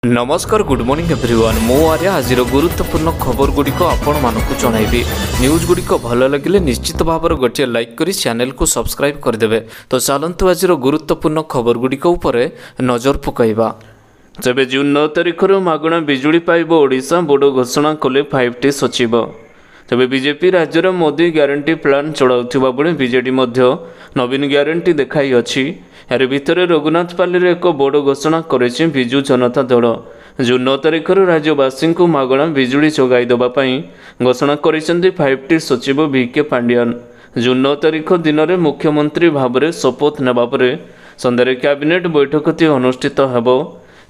नमस्कार good morning everyone मो आर्या आज गुरुत्वपूर्ण खबर गुड़िक आपण मानक जनइबी न्यूज गुड़िक भल लगे निश्चित भाव गोटे लाइक करी चैनल को सब्सक्राइब करदे। तो चलतु आज गुरुत्वपूर्ण खबर गुड़िक उपर नजर पकईबा। तेज जून 9 तारिख मागणा बिजुली पाइब ओडिशा बोर्ड घोषणा कले 5T सचिव। तेज बीजेपी राज्यर मोदी ग्यारंटी प्लान चलाउथिबा बेले बीजेडी नवीन ग्यारंटी देखाई अछि। यार भितर रघुनाथपाली एक बोर्ड घोषणा करेछि बिजु जनता दल। जून 9 तारिख राज्यवासी को मागणा बिजुली जोगाई देवाई घोषणा करिसेंती 5T सचिव VK पांडियान। जून 9 तारिख दिन में मुख्यमंत्री भाव में शपथ नेबा परे संध्यारे कैबिनेट बैठक अनुष्ठित हेबो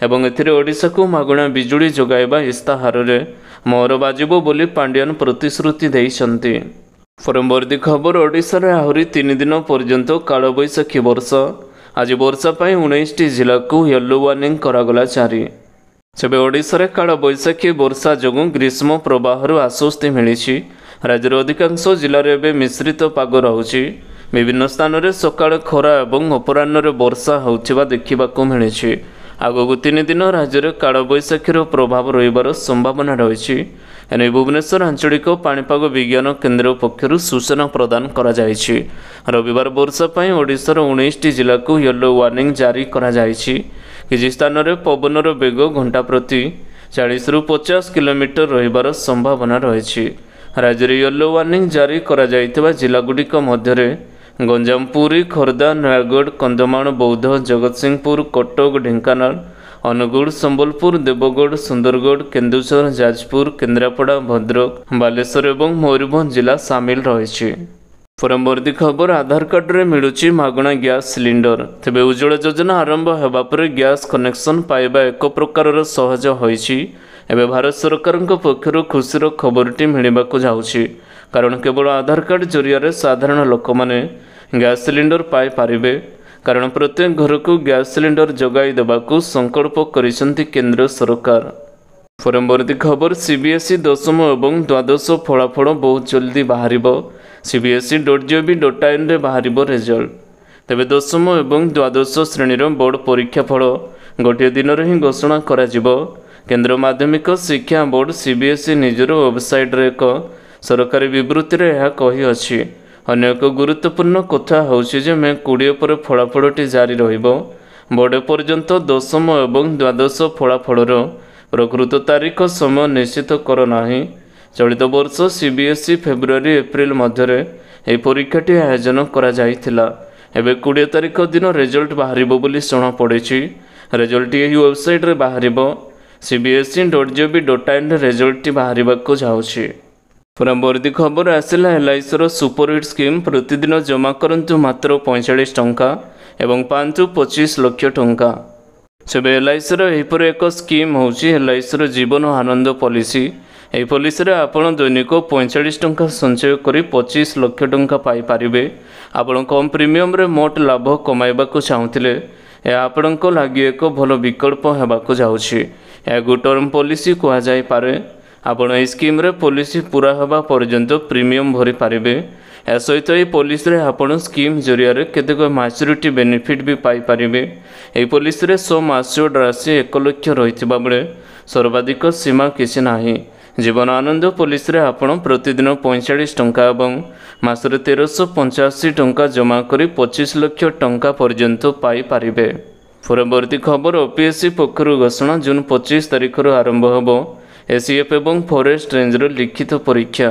एवं एथिरे ओडिशा को मागणा बिजुली जोगाइबा इस्ताहार रे मोहर बाजिबो बोली पांडियान प्रतिश्रुति देइछन्ति। परवर्ती खबर ओडिशा रे आहुरी 3 दिन पर्यंत कालबैशाखी वर्षा। आज वर्षा पाई 19टी जिला को येलो वार्निंग करागला जारी। तेबे ओडिशा रे कालबैशाखी वर्षा जोगु ग्रीष्म प्रवाह आश्वस्ति मिली। राज्यर अधिकांश जिले में मिश्रित पाग रहुछि। विभिन्न स्थान में सकाळ खरा और अपराह्न वर्षा होउथिबा देखिबाकू मिली। आगक 3 दिन राज्य में कालबैशाखीर प्रभाव रहिबार संभावना रही। एने भुवनेश्वर आंचलिक पाणीपाग विज्ञान केन्द्र पक्षर सूचना प्रदान करा जायछि। रविवार वर्षा पाई ओडिशार 19टी जिला को येलो वार्निंग जारी करा जायछि। किछि स्थान में पवनर बेग घंटा प्रति 40 ରୁ 50 किलोमीटर रहिबार संभावना रही। राज्य में येलो वार्निंग जारी करा जायतिबा जिलागुड़िक मध्यरे गंजाम, पुरी, खोर्धा, नयागढ़, कंधमाल, बौद्ध, जगतसिंहपुर, कटक, ढेंकानाल, अनुगुल, संबलपुर, देवगढ़, सुंदरगढ़, केन्दुझर, जाजपुर, केन्द्रापड़ा, भद्रक, बालेश्वर और मयूरभंज जिला सामिल रही। परवर्ती खबर आधार कार्ड रे मिलुची मागणा गैस सिलिंडर। तेबे उज्ज्वला योजना आरंभ हेबा परे गैस कनेक्शन पाइबा एक प्रकार सहज होईछि। एबे भारत सरकार पक्षर खुशीर खबरटी मिलवाक जाउछि। कारण केवल आधार कार्ड जरिया साधारण लोक माने गैस सिलिंडर पाई पारिबे। कारण प्रत्येक घर को गैस सिलिंडर जगाई देबाकू संकल्प करिसेंती केंद्र सरकार। परवर्ती खबर CBSE 10th और 12th फलाफल बहुत जल्दी बाहरिबो। CBSE.gov.in रे बाहरिबो रिजल्ट। तेबे 10th और 12th श्रेणीर बोर्ड परीक्षा फल गोटे दिन में ही घोषणा करा जिवो। केंद्र माध्यमिक शिक्षा बोर्ड CBSE निजर वेबसाइट रे एक सरकारी विवृत्ति रे यह कही अछि। अन्य एक गुरुत्वपूर्ण कथा होछि जे मे 20 पर फलाफलटी जारी रहिबो। बोर्ड पर्यंत 10th और 12th फलाफलर प्रकृत तारीख समय निश्चित कर नाही। चलित वर्ष CBSE फेब्रुआरी-एप्रिल मध्यरे यह परीक्षाटी आयोजन करा जायथिला। एबे 20 तारिख दिन रिजल्ट बाहरिबो बोली जणा पड़िछि। रिजल्ट यही वेबसाइट रे बाहरिबो। CBSE.gov.in रे रिजल्ट बाहरिबाकू जाउछि। परवर्ती खबर आसिला LICर सुपरहिट स्कीम। प्रतिदिन जमा करंतु मात्र 45 टंका एवं 5 ରୁ 25 लाख टंका। सेबे LICर एहिपर एक स्कीम होछि LICर जीवन आनंद पॉलिसी। यह पॉलिसी रे आपण दैनिक 45 टंका संचय करी 25 लाख टंका पाई पारिबे। आपण कम प्रीमियम रे मोट लाभ कमाइबाकू चाहुथिले यह आपणक लागि एक भल विकल्प हेबाकू जाउछि। यह टर्म पॉलिसी कुआ जाय पारे। आपण ए स्कीम रे पॉलिसी पूरा होगा पर्यंत प्रीमियम भरी पारिबे। या सहित ये पॉलिसी रे आपण स्कीम जरिया रे केतेक मैच्योरिटी बेनिफिट भी पाई पारिबे। ए पॉलिसी रे सम मास्योर्ड राशि 1 लाख रहितबा बेले सर्वाधिक सीमा किछि नाही। जीवन आनंद पॉलिसी रे आपण प्रतिदिन 45 टंका एवं मासरे 1385 टंका जमा करी 25 लाख टंका पर्यंत पाई पारिबे। परवर्ती खबर OPSC पक्षर घोषणा। जून 25 तारिख आरंभ होबो ACF एवं फॉरेस्ट रेंजर लिखित परीक्षा।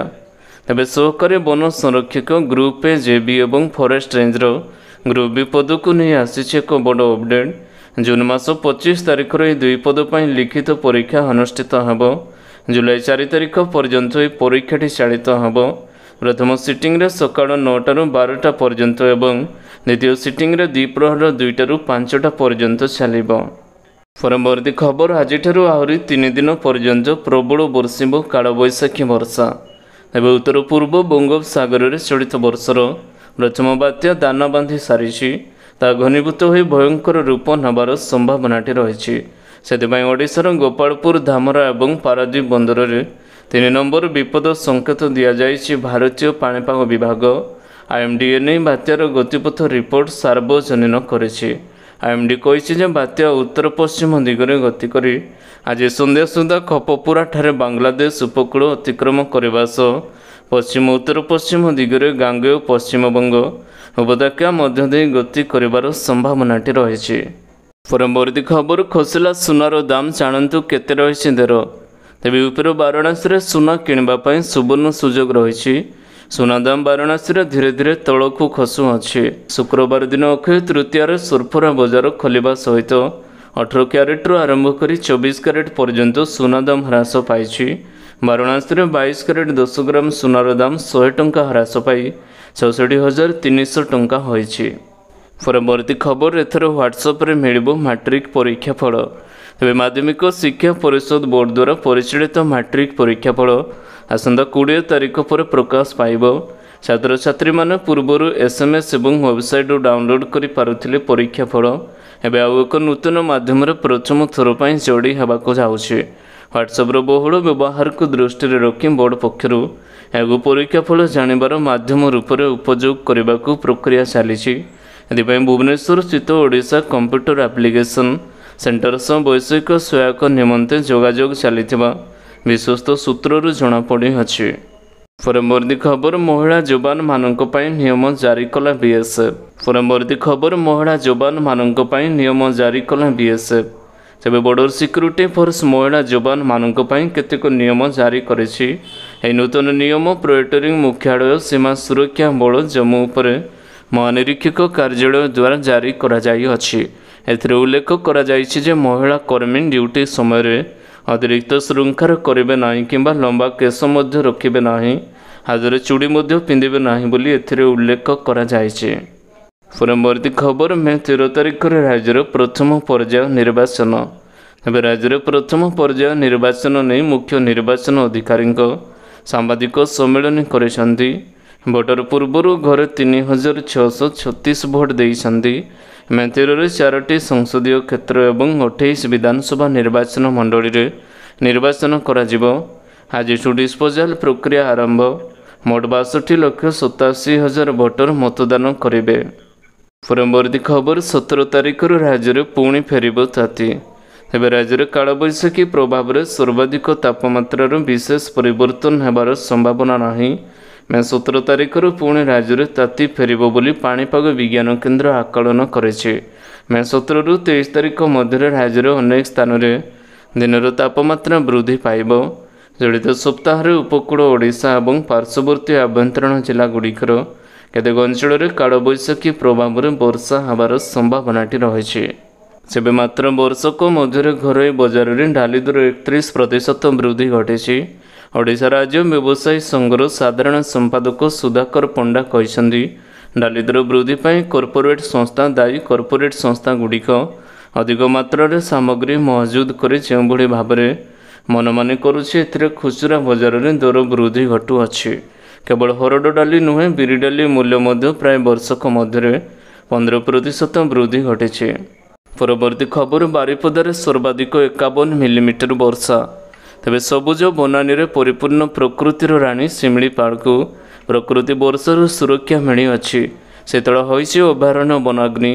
तेबे सहकारी वन संरक्षक ग्रुप ए JB एवं फॉरेस्ट रेंजर ग्रुप B पद को नहीं आसी एक बड़ अपडेट। जून मास 25 तारिख यह 2 पद पर लिखित परीक्षा अनुष्ठित होब। जुलाई 4 तारिख पर्यंत यह परीक्षाटी चालित होब। प्रथम सिटिंग रे सकाळ 9टा ରୁ 12टा पर्यंत एवं द्वितीय सिटिंग रे द्विप्रहर 2टा ରୁ 5टा पर्यंत चलिबो। परवर्ती खबर आज आहरी 3 दिन पर्यंत प्रबल बर्षिब कालबैशाखी वर्षा। एवं उत्तर पूर्व बंगोपसागर में चलित वर्षर प्रथम बात्या दाना बांधि सारी ता घनीभूत हो भयंकर रूप नबार संभावनाटी रही। से ओडिशार गोपालपुर, धामरा और पारादीप बंदर में 3 नंबर विपद संकेत दि जाइए। भारतीय पाणीपाग विभाग IMD बात्यार गतिपथ रिपोर्ट सार्वजनीन करेछि। आईएमडी कही बात्या उत्तर पश्चिम दिगरे गति करी आज सन्ध्या सुधा खपपुरा ठारे बांग्लादेश उपकूल अतिक्रम करने सह पश्चिम उत्तर पश्चिम दिगरे गांगेय पश्चिमबंग उपत्यका मध्य दे गति कर संभावनाटी रही। परवर्ती खबर खसला सुनार दाम जानतु केते रही दर तेज उपर वाराणसी सुना किणवाई सुवर्ण सुजोग रही। सुना दाम वाराणसी धीरे धीरे तल को खसुअछि। शुक्रवार दिन अक्षय तृतीय सुरफरा बजार खोलिबा सहित 18 क्यारेट्रु आरंभ कर 24 क्यारेट पर्यंत सुना दाम ह्रास पाई। वाराणसी 22 क्यारेट 10 ग्राम सुनार दाम 100 टंका ह्रास पाई 66,300 टंका होइछि। परवर्ती खबर एथर व्हाट्सएप रे मिलिबो मैट्रिक परीक्षा फल। तेज माध्यमिक शिक्षा परिषद बोर्ड द्वारा परिचालित मैट्रिक परीक्षा फल आसंता 20 तारिख पर प्रकाश पाइब। छात्र छात्री माने पूर्वर एसएमएस एवं वेबसाइट डाउनलोड करि पारुथिले परीक्षा फल एबे आउ एक नूतन माध्यम रे प्रथम थर पई जोड़ी हेबाको जाउछि। व्हाट्सएप रो बहुल व्यवहार को दृष्टि रे रखि बोर्ड पक्षरु एगो परीक्षा फल जानिबार माध्यम रूप रे उपयोग करबाको प्रक्रिया चलीछि। एदिपई भुवनेश्वर स्थित ओडिशा कंप्यूटर एप्लिकेशन सेंटर सह वैषयिक सहायक निमंते जोगाजोग चलिथिबा विश्वस्त सूत्रରୁ जଣାପଡ଼ିଅଛି। परवर्ती खबर महिला जवान मानक पई नियम जारी कला बीएसएफ। परवर्ती खबर महिला जवान मानक पई नियम जारी कला बीएसएफ। तेबे बॉर्डर सिक्योरिटी फोर्स महिला जवान मानक पई केतेक नियम जारी करिछि। एही नूतन नियम प्रोएक्टरिंग मुख्यालय सीमा सुरक्षा बल जम्मू उपरे महानिरीक्षक कार्यालय द्वारा जारी करा जाई अछि। एथिरे उल्लेख करा जाइछि जे महिला कर्मी ड्यूटी समय अतिरिक्त श्रृंखार करेंगे ना किंबा लंबा केश मध्य रखिबे नाही, हाजरे चूड़ी मध्य पिंधिबे नाही बोली एथिरे उल्लेख करा जाइछि। परवर्ती खबर मे 13 तारिख राज्यर प्रथम पर्याय निर्वाचन। एबे राज्यर प्रथम पर्याय निर्वाचन नहीं मुख्य निर्वाचन अधिकारी सांबादिक सम्मेलन करिसंती। भोटर पूर्वर घरे 3636 भोट देइसंती। मेथेर 4टी संसदीय क्षेत्र एवं 28 विधानसभा निर्वाचन मंडली रे निर्वाचन करा जिवो। आज डिस्पोजाल प्रक्रिया आरंभ। मोट 62,87,000 भोटर मतदान करेंगे। परवर्ती खबर 17 तारिख राज्य में पुणी फेरिबो ताती। एबे राज्य में कालबैशाखी प्रभाव में सर्वाधिक तापमात्रार विशेष परिवर्तन होबार संभावना नहीं। मे 17 तारिख पुणी राज्य में ताती फेरिबो बोली पाणीपाग विज्ञान केन्द्र आकलन करेछि। मे 17 रु 23 तारिख मध्य राज्य में अनेक स्थान में दिनर तापमात्रा वृद्धि पाइब। चलित सप्ताह उपकूल ओडिशा और पार्श्ववर्ती आभ्यंतरण जिला गुड़िकर केतेक अंचल कालबैशाखी प्रभाव में वर्षा होबार संभावनाटी रही। सेबे मात्र वर्षक मध्य घरोई बजार में डाली दर 31% वृद्धि घटी। ओडिशा राज्य व्यवसायी संघर साधारण संपादक सुधाकर पंडा कहते डाली दर वृद्धि पर कॉर्पोरेट संस्था दायी। कॉर्पोरेट संस्था गुड़िक अधिक मात्रा सामग्री महजूद कर जो भाव में मनमानी करुछि एथिरे खुचरा बजार में दर वृद्धि घटुअछि। केवल हरड डाली नुहे बिरी डाली मूल्य मध्य प्राय वर्षक मध्य 15% वृद्धि घटी। परवर्ती खबर बारिपदार सर्वाधिक 51 मिलीमीटर वर्षा। तेबे सबुज बनानी रे परिपूर्ण प्रकृतिर राणी शिमिलीपाल को प्रकृति वर्षार सुरक्षा मिली अछि। शीतल होइछि अभयारण्य वनाग्नि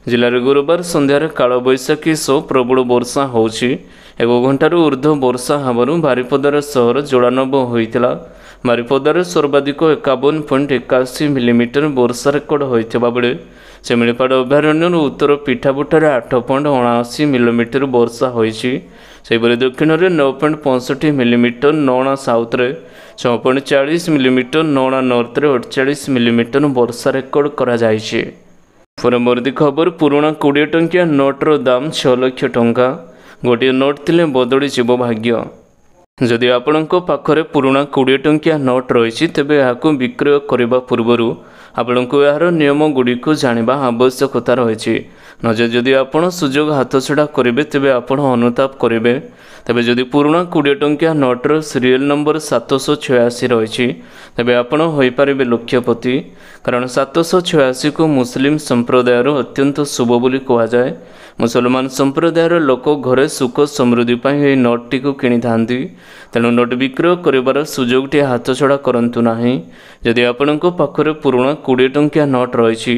जिले में गुरुवार संध्यार कालबैशाखी सह प्रबल वर्षा होछि। 1 घंटार ऊर्ध्व वर्षा होबारु बारिपदार सहर जलानब होइतिला। बारिपदार सर्वाधिक 51.81 मिलीमीटर वर्षा रेकर्ड होइथिबा बेले शिमिलीपाल अभयारण्य उत्तर पिठापुठार 8.79 मिलीमीटर वर्षा होइछि। सेहिपरि दक्षिण में 9.65 मिलीमीटर, नौणा साउथ रे 6.40 मिलीमीटर, नौणा नॉर्थ रे 48 मिलीमीटर वर्षा रेकर्ड करा जाइछि। परवर्ती खबर पुराणा 20 टंकिया नोटर दाम 6 लाख टंका। गोटे नोट थिले बदली जीव भाग्य। जदि आपणक पाखरे पुराणा 20 टंकिया नोट रही तेबे याकू विक्रय करने पूर्व आपणको यार नियम गुड़ी को जानिबा आवश्यकता रही। नजर जदि आपण सुजोग हाथ छड़ा करेंगे तेबे आपण अनुताप करेंगे। तेबे जदि पुराणा 20 टंकिया नोटर सीरियल नंबर 786 रही तेबे आपण होई पारिबे लक्षपति। कारण 786 को मुस्लिम संप्रदायर अत्यंत शुभ बोली कहुए। मुसलमान संप्रदायर लोक घरे सुख समृद्धि यह नोटटी को किनी थांती तेणु नोट विक्रय कर सुजोगटी हाथ छड़ा करंतु नाही। जदि आपणक पाखरे पुराणा 20 टंकिया नोट रही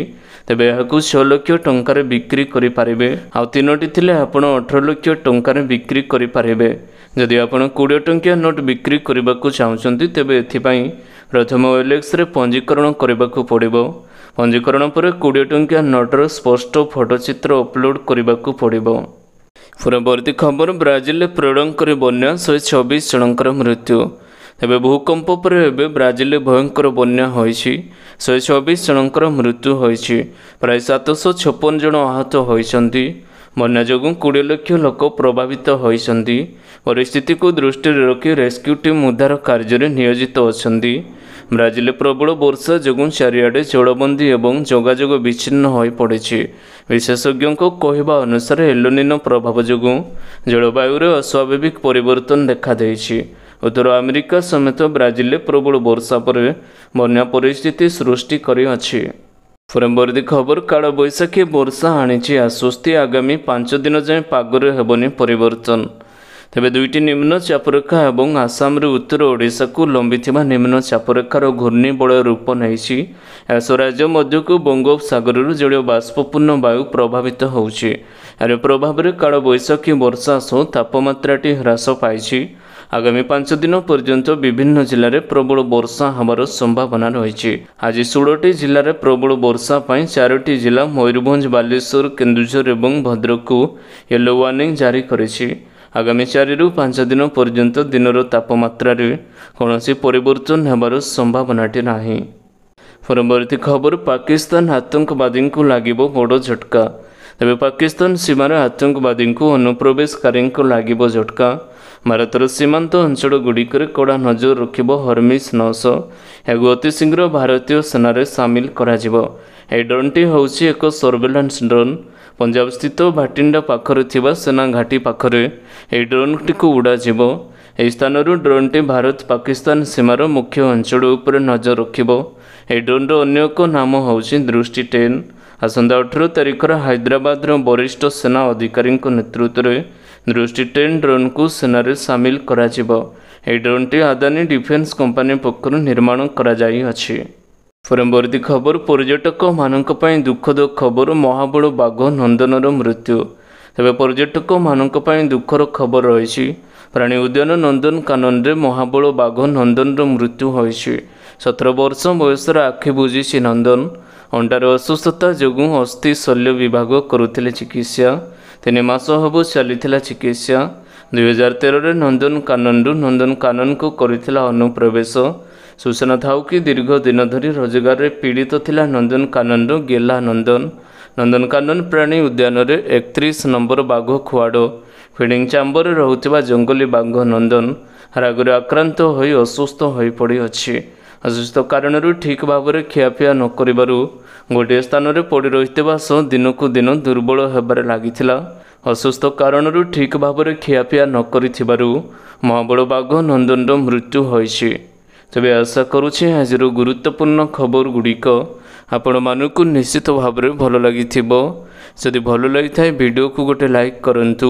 तेबे यहाकू 6 लाख टंकार बिक्री करि पारिबे। आ 3टी थिले आपण 18 लाख टंकार बिक्री करि पारिबे। जदि आपण 20 टंकिया नोट बिक्री करबाकू चाहुचंती तेबे एथिपाई प्रथम OLX रे पंजीकरण करबाकू पड़िबो। पंजीकरण पर 20 टंकिया नोटर स्पष्ट फोटोचित्र अपलोड करबाकू पड़िबो। परवर्ती खबर ब्राजिल में प्रलयंकर बन्या 126 जनकर मृत्यु। तेबे भूकंप पर एबे ब्राजिल भयंकर बन्या होईछि। 126 जनकर मृत्यु होईछि। प्राय 756 जन आहत होईछंती। बन्या जोगु 20 लाख लोक प्रभावित होईछंती। परिस्थिति को दृष्टि रखी रेस्क्यू टीम उद्धार कार्य नियोजित अछंती। ब्राजिल प्रबल वर्षा जोगु चारिआडे जलबंदी एवं जोगाजोग विच्छिन्न हो पड़े। विशेषज्ञों कहवा अनुसार एलोनिनो प्रभाव जोगु जलवायु अस्वाभाविक परिवर्तन देखा देइछि। उत्तर अमेरिका समेत ब्राजिल प्रबल वर्षा पर बन्या परिस्थिति सृष्टि करी अछि। परवर्ती खबर काल बैशाखी वर्षा आनी आश्वस्ति। आगामी 5 दिन जाए पागरे हेबनी परिवर्तन। तेबे 2टी निम्न चापरेखा एवं आसाम रे उत्तर ओडिशा को लंबी निम्न चापरेखार घूर्णिबलय रूप नहीं। राज्य मध्य को बंगोपसागर जलीय बाष्पूर्ण वायु प्रभावित होउछि। यार प्रभाव में काल बैशाखी वर्षा सह तापमात्राटी ह्रास पाई। आगामी 5 दिन पर्यंत विभिन्न जिले में प्रबल वर्षा हमार संभावना रही। आज 16टी जिले में प्रबल वर्षा पाई 4टी जिला मयूरभंज, बालेश्वर, केन्दुझर और भद्रक को येलो वार्निंग जारी करिछि। आगामी 4 ରୁ 5 दिन पर्यंत दिनर तापमात्रा कौन परिवर्तन होबार संभावनाटी नाही। परवर्ती खबर पाकिस्तान आतंकवादी को लागिबो बड़ झटका। तेबे पाकिस्तान सीमार आतंकवादी को अनुप्रवेशकारी को लागिबो झटका। भारतर सीमांत अंचल गुड़िकर कड़ा नजर रखिबो हरमिस 900। एगु अतिशीघ्र भारतीय सेना सामिल कराजिबो। ए ड्रोनटी होउछि एक सर्वेलांस ड्रोन। पंजाब स्थित भाटिंडा पाखरे थिबा सेना घाटी पाखरे ए ड्रोनटी को उड़ाजिबो। एही स्थानरु ड्रोनटी भारत पाकिस्तान सीमार मुख्य अंचल उपर नजर रखिबो। ए ड्रोन अन्य एक नाम होउछि दृष्टि 10। आसंता 18 तारिखर हैदराबाद वरिष्ठ सेना अधिकारी नेतृत्व में दृष्टि 10 ड्रोन को सेना सामिल कराजिबो। ए ड्रोनटी अदानी डिफेन्स कंपनी पक्षरु निर्माण करा जाई अछि। परवर्ती खबर पर्यटक मानक पई दुखद खबर महाबल बाघ नंदनर मृत्यु। तेबे पर्यटक मानक पई दुखर खबर रही। प्राणी उद्यान नंदन कानन रे महाबल बाघ नंदनर मृत्यु होईछि। 17 वर्ष बयसर आखि बुझी नंदन। अंडार असुस्थता जोगु अस्थि शल्य विभाग करुथिले चिकित्सा। 3 मास हबो चलीथिला चिकित्सा। 2013 रे नंदन कानन को करिथिला अनुप्रवेश। सूचना थाउ कि दीर्घ दिन धरी रोजगार रे पीड़ित थिला नंदन कानन गेला नंदन कानन प्राणी उद्यान रे 31 नंबर बाघ खुआड़ फिडिंग चांबर रहुथिबा जंगली बाघ नंदन रागरे आक्रांत होई असुस्थ होई पड़ी अछि। असुस्थ कारण ठीक भाव में खियापिया न करिबारु गोटे स्थान रे पड़ी रहितबा सह दिनकू दिन दुर्बल हेबार लागिथिला। असुस्थ कारण ठीक भाव में खियापिया न करिथिबारु महाबल बाघ नंदनर मृत्यु होईछि। तेबे आशा करुछि आजिर गुरुत्वपूर्ण खबर गुड़िक आपण मानकु निश्चित भाव में भल लगिथिबो। जदि भल लगी थाए वीडियो को गोटे लाइक करंतु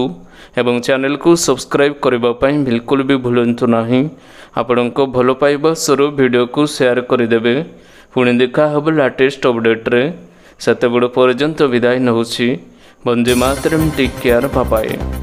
एवं चैनल को सब्सक्राइब करबा पई बिल्कुल भी भूलंतु नाही। आपणको भल पाइबा सर वीडियो को शेयर करदेवे। पुणी देखा हब लेटेस्ट अपडेट रे। सेते बड़ पर्यंत विदाय नहुछि। वंदे मातरम। Take care. Bye bye.